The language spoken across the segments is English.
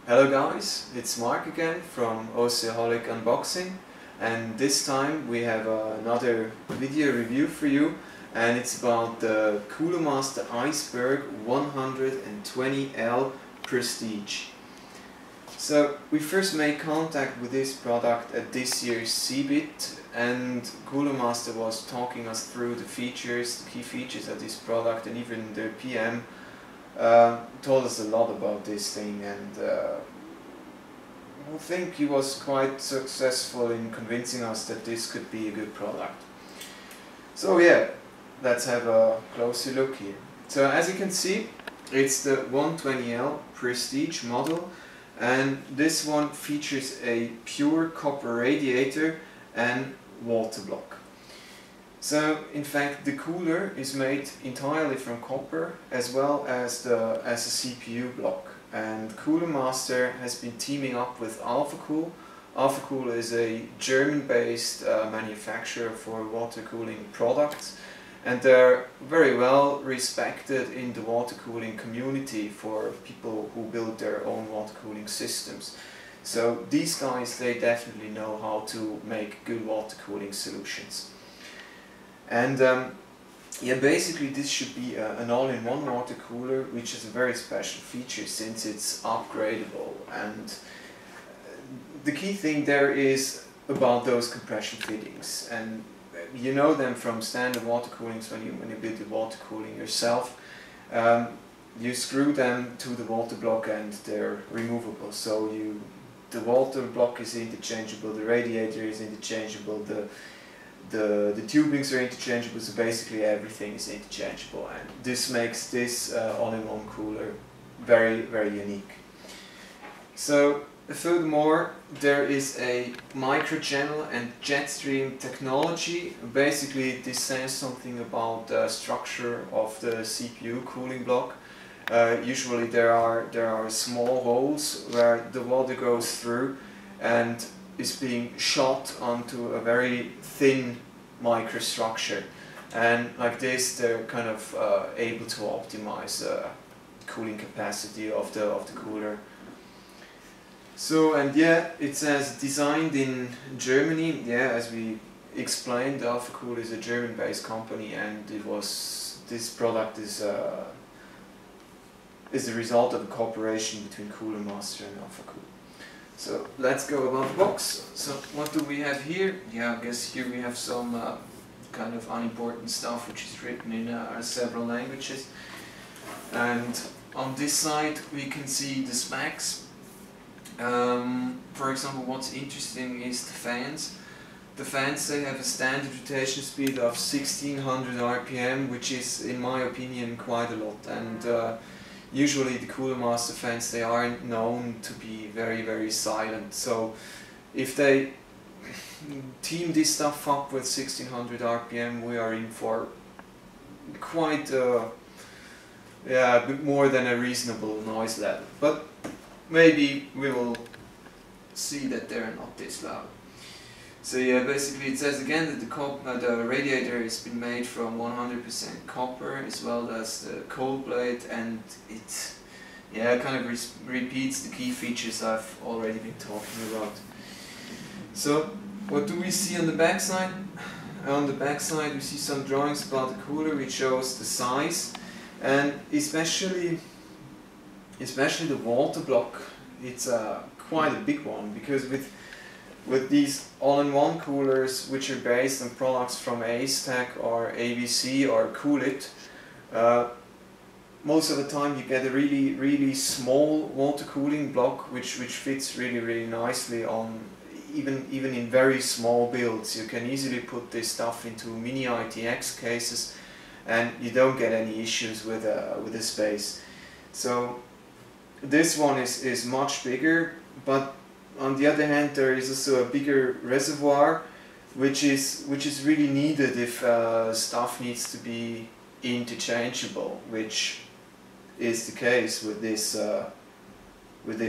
Hello guys, it's Mark again from Oceaholic Unboxing, and this time we have another video review for you, and it's about the Cooler Master Eisberg 120L Prestige. So we first made contact with this product at this year's CeBIT, and Cooler Master was talking us through the features, the key features of this product, and even their PM told us a lot about this thing, and I think he was quite successful in convincing us that this could be a good product. So yeah, let's have a closer look here. So as you can see, it's the 120L Prestige model, and this one features a pure copper radiator and water block. So in fact the cooler is made entirely from copper, as well as a CPU block, and Cooler Master has been teaming up with AlphaCool. AlphaCool is a German-based manufacturer for water cooling products, and they're very well respected in the water cooling community for people who build their own water cooling systems. So these guys, they definitely know how to make good water cooling solutions. And yeah, basically this should be an all-in-one water cooler, which is a very special feature since it's upgradable. And the key thing there is about those compression fittings, and you know them from standard water coolings when you build the water cooling yourself. You screw them to the water block and they're removable. So the water block is interchangeable, the radiator is interchangeable, the tubings are interchangeable, so basically everything is interchangeable, and this makes this all-in-one cooler very, very unique. So furthermore, there is a microchannel and jet stream technology. Basically this says something about the structure of the CPU cooling block. Usually there are small holes where the water goes through and is being shot onto a very thin microstructure, and like this they're kind of able to optimize the cooling capacity of the cooler. So, and yeah, it says designed in Germany. Yeah, as we explained, AlphaCool is a German-based company, and this product is the result of a cooperation between Cooler Master and AlphaCool. So let's go about the box. So what do we have here? Yeah, I guess here we have some kind of unimportant stuff which is written in several languages. And on this side we can see the specs. For example, what's interesting is the fans. The fans, they have a standard rotation speed of 1600 RPM, which is, in my opinion, quite a lot. And usually the Cooler Master fans, they aren't known to be very, very silent. So if they team this stuff up with 1600 RPM, we are in for quite yeah, a bit more than a reasonable noise level. But maybe we will see that they're not this loud. So yeah, basically it says again that the radiator has been made from 100% copper, as well as the cold plate, and it kind of repeats the key features I've already been talking about. So what do we see on the back side? On the back side we see some drawings about the cooler, which shows the size, and especially the water block. It's quite a big one, because with these all-in-one coolers, which are based on products from Eisberg or ABC or Coolit, most of the time you get a really, really small water cooling block, which fits really, really nicely on even in very small builds. You can easily put this stuff into mini ITX cases, and you don't get any issues with the space. So this one is much bigger, but on the other hand there is also a bigger reservoir, which is really needed if stuff needs to be interchangeable, which is the case with this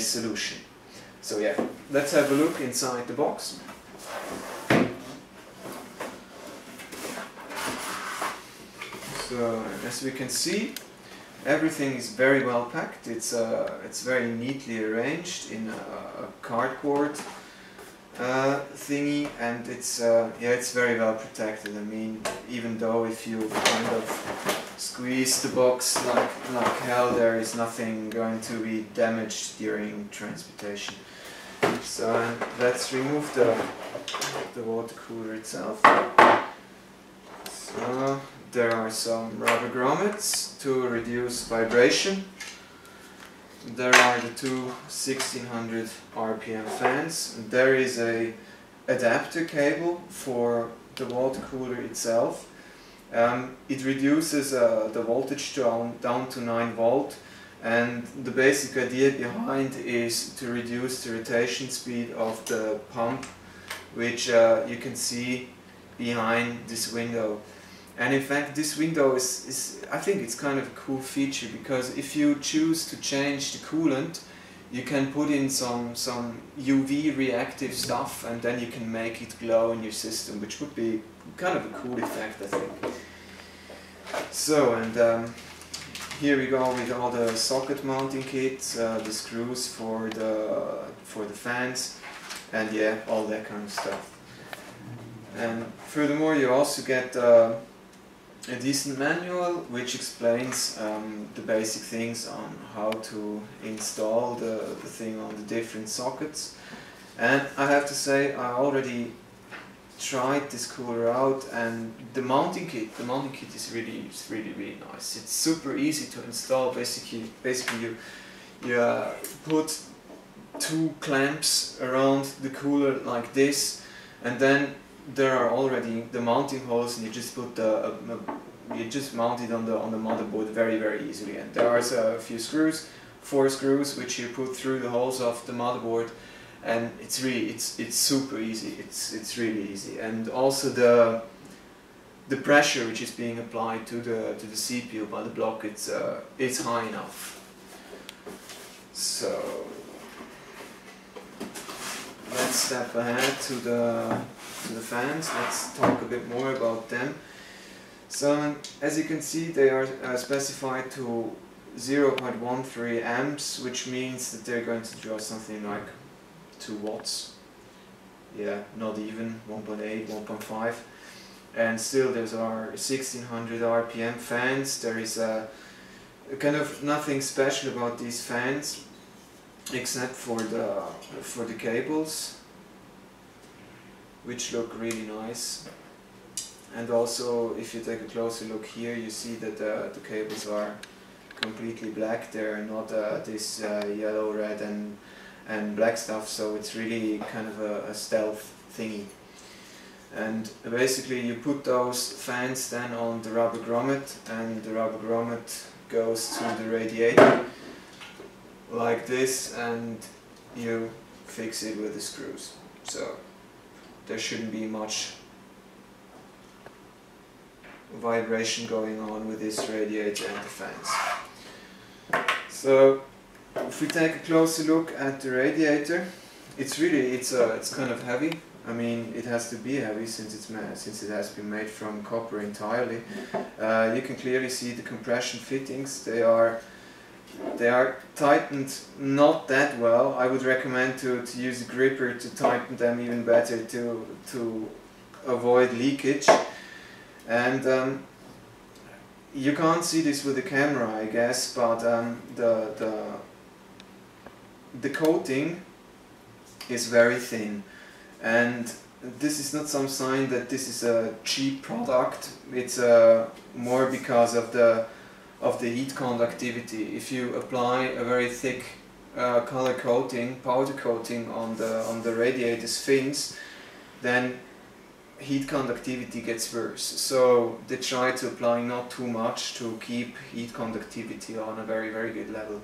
solution. So yeah, let's have a look inside the box. So as we can see, Everything is very well packed. It's very neatly arranged in a cardboard thingy, and it's very well protected. I mean, even though if you kind of squeeze the box like hell, there is nothing going to be damaged during transportation. So let's remove the water cooler itself. So there are some rubber grommets to reduce vibration. There are the two 1600 RPM fans. There is a adapter cable for the water cooler itself. It reduces the voltage down to 9 volt, and the basic idea behind is to reduce the rotation speed of the pump, which you can see behind this window. And in fact, this window I think it's kind of a cool feature, because if you choose to change the coolant, you can put in some UV reactive stuff, and then you can make it glow in your system, which would be kind of a cool effect, I think. So, and here we go with all the socket mounting kits, the screws for the fans, and yeah, all that kind of stuff. And furthermore, you also get a decent manual which explains the basic things on how to install the thing on the different sockets. And I have to say, I already tried this cooler out, and the mounting kit is really nice. It's super easy to install. Basically you put 2 clamps around the cooler like this, and then there are already the mounting holes, and you just put you just mount it on the motherboard very easily. And there are a few screws, 4 screws, which you put through the holes of the motherboard, and it's super easy. It's really easy. And also the pressure which is being applied to the CPU by the block, it's high enough. So let's step ahead to the fans. Let's talk a bit more about them. So as you can see, they are specified to 0.13 amps, which means that they're going to draw something like 2 watts. Yeah, not even 1.8, 1.5. And still there are 1600 RPM fans. There is kind of nothing special about these fans, except for the cables, which look really nice. And also, if you take a closer look here, you see that the cables are completely black. They're not this yellow, red and black stuff, so it's really kind of a stealth thingy. And basically you put those fans then on the rubber grommet, and the rubber grommet goes to the radiator like this, and you fix it with the screws. So there shouldn't be much vibration going on with this radiator and the fans. So if we take a closer look at the radiator, it's kind of heavy. I mean, it has to be heavy since it has been made from copper entirely. You can clearly see the compression fittings. They are tightened not that well. I would recommend to use a gripper to tighten them even better to avoid leakage. And you can't see this with the camera, I guess, but the coating is very thin, and this is not some sign that this is a cheap product. It's more because of the heat conductivity. If you apply a very thick color coating, powder coating on the radiator's fins, then heat conductivity gets worse. So they try to apply not too much to keep heat conductivity on a very good level.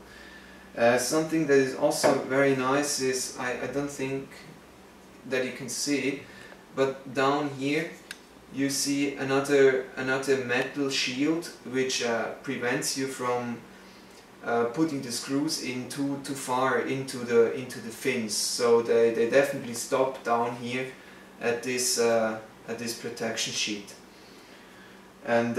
Something that is also very nice is, I don't think that you can see, but down here you see another metal shield which prevents you from putting the screws in too far into the fins. So they definitely stop down here at this protection sheet. And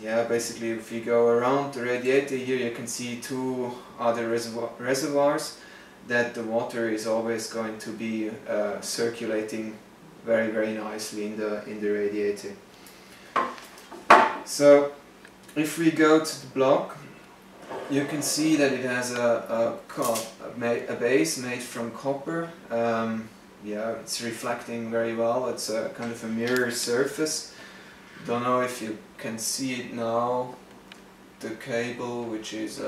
yeah, basically if you go around the radiator here, you can see two other reservoirs that the water is always going to be circulating very nicely in the radiator. So if we go to the block, you can see that it has a base made from copper. Yeah, it's reflecting very well. It's a kind of a mirror surface. Don't know if you can see it now. The cable, which is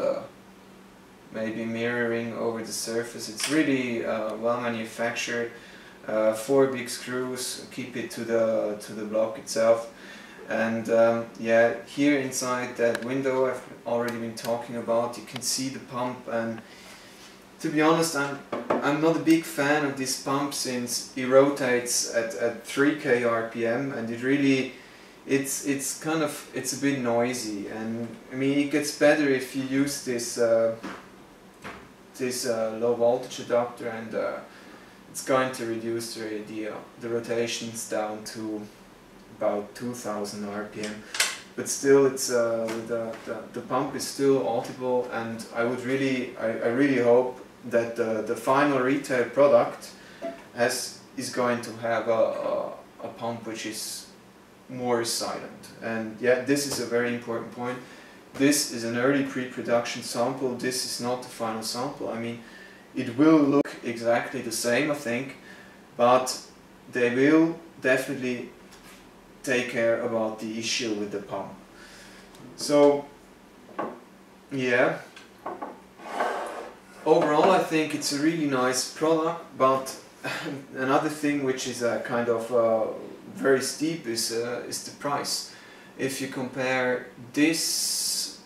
maybe mirroring over the surface. It's really well manufactured. 4 big screws keep it to the block itself. And yeah, here inside that window I've already been talking about, you can see the pump, and to be honest, I'm not a big fan of this pump since it rotates at 3k RPM, and it really it's a bit noisy, and I mean it gets better if you use this low voltage adapter, and it's going to reduce the rotations down to about 2000 RPM, but still it's the pump is still audible, and I really hope that the final retail product is going to have a pump which is more silent. And yeah, this is a very important point. This is an early pre-production sample. This is not the final sample. I mean, it will look exactly the same, I think, but they will definitely take care about the issue with the pump. So yeah, overall I think it's a really nice product, but another thing which is kind of very steep is the price. If you compare this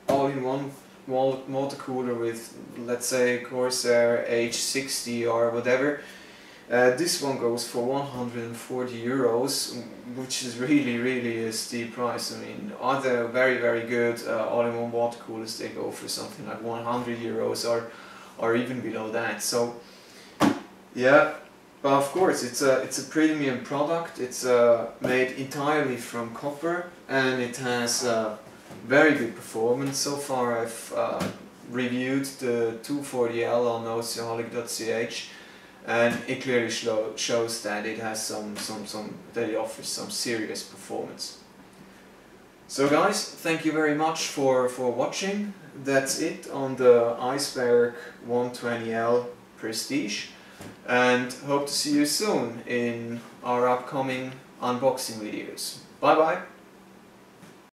all-in-one water cooler with, let's say, Corsair H60 or whatever, this one goes for 140 euros, which is really a steep price. I mean, other very good all-in-one water coolers, they go for something like 100 euros or even below that. So yeah, but of course it's a premium product. It's made entirely from copper, and it has very good performance. So far I've reviewed the 240L on oceanic.ch, and it clearly shows that it has that it offers some serious performance. So guys, thank you very much for watching. That's it on the Eisberg 120L Prestige, and hope to see you soon in our upcoming unboxing videos. Bye bye!